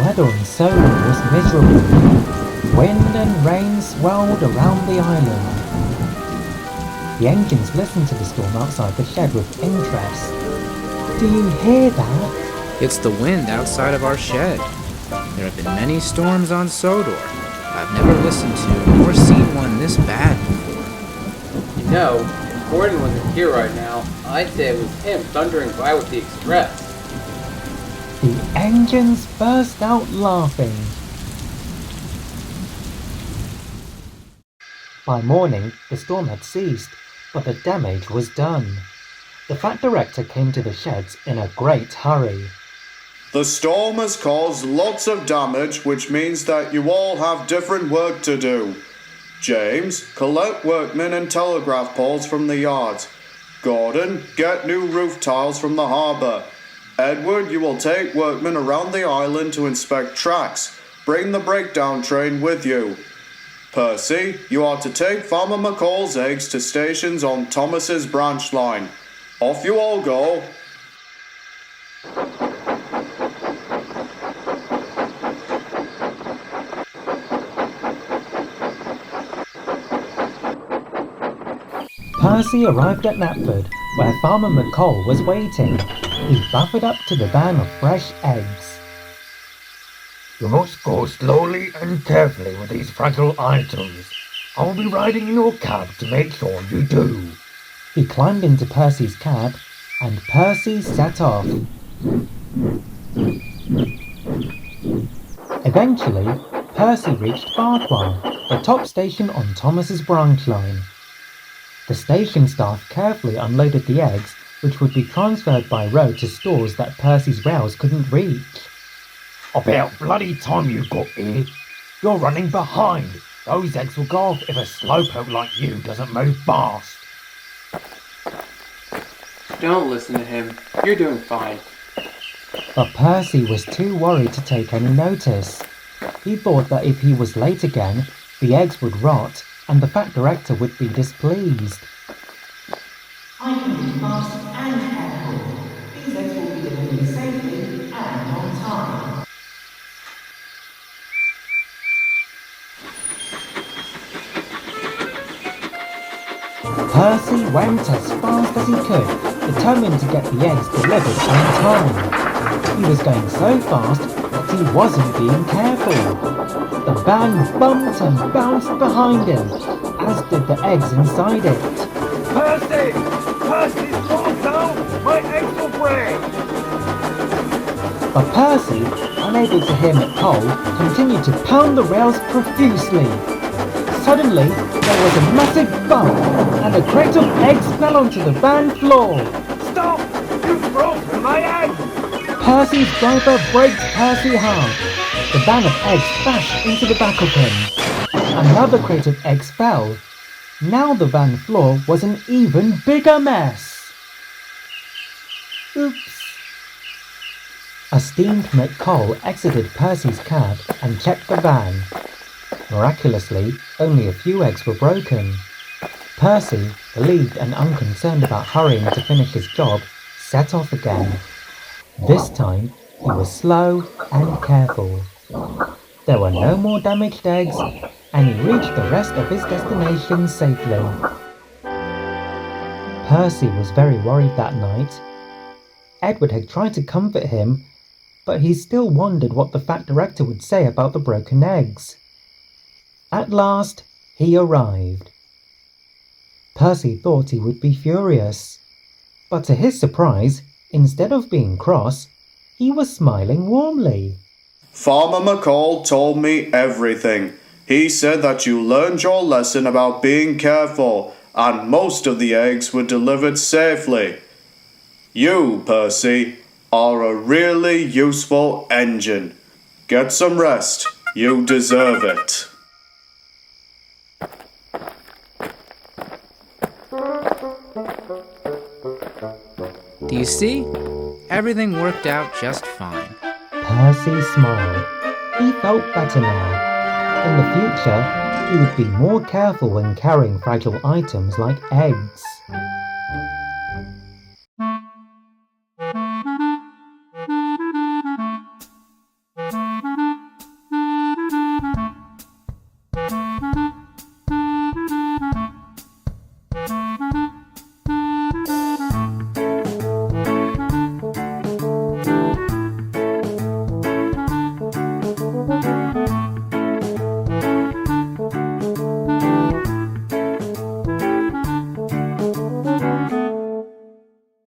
weather on Sodor was miserable. Wind and rain swirled around the island. The engines listened to the storm outside the shed with interest. Do you hear that? It's the wind outside of our shed. There have been many storms on Sodor. I've never listened to nor seen one this bad before. You know, if Gordon wasn't here right now, I'd say it was him thundering by with the express. The engines burst out laughing. By morning, the storm had ceased, but the damage was done. The Fat Director came to the sheds in a great hurry. The storm has caused lots of damage, which means that you all have different work to do. James, collect workmen and telegraph poles from the yards. Gordon, get new roof tiles from the harbour. Edward, you will take workmen around the island to inspect tracks. Bring the breakdown train with you. Percy, you are to take Farmer McCall's eggs to stations on Thomas's branch line. Off you all go. Percy arrived at Knapford, where Farmer McCall was waiting. He buffered up to the van of fresh eggs. You must go slowly and carefully with these fragile items. I'll be riding in your cab to make sure you do. He climbed into Percy's cab, and Percy set off. Eventually, Percy reached Ffarquhar, the top station on Thomas's branch line. The station staff carefully unloaded the eggs, which would be transferred by road to stores that Percy's rails couldn't reach. About bloody time you got here. You're running behind. Those eggs will go off if a slowpoke like you doesn't move fast. Don't listen to him. You're doing fine. But Percy was too worried to take any notice. He thought that if he was late again, the eggs would rot and the Fat Director would be displeased. I can be fast and careful. These eggs will be delivered safely and on time. Percy went as fast as he could, determined to get the eggs delivered on time. He was going so fast that he wasn't being careful. The van bumped and bounced behind him, as did the eggs inside it. Percy! Percy's falls down! My eggs will break! But Percy, unable to hear McCall, continued to pound the rails profusely. Suddenly, there was a massive bump, and a crate of eggs fell onto the van floor. Stop! You've broken my eggs! Percy's driver braked Percy hard. The van of eggs bashed into the back of him. Another crate of eggs fell. Now the van floor was an even bigger mess. Oops. A steamed McCall exited Percy's cab and checked the van. Miraculously, only a few eggs were broken. Percy, relieved and unconcerned about hurrying to finish his job, set off again. This time, he was slow and careful. There were no more damaged eggs, and he reached the rest of his destination safely. Percy was very worried that night. Edward had tried to comfort him, but he still wondered what the Fat Director would say about the broken eggs. At last, he arrived. Percy thought he would be furious, but to his surprise, instead of being cross, he was smiling warmly. Farmer McCall told me everything. He said that you learned your lesson about being careful, and most of the eggs were delivered safely. You, Percy, are a really useful engine. Get some rest. You deserve it. Do you see? Everything worked out just fine. Percy smiled. He felt better now. In the future, he would be more careful when carrying fragile items like eggs.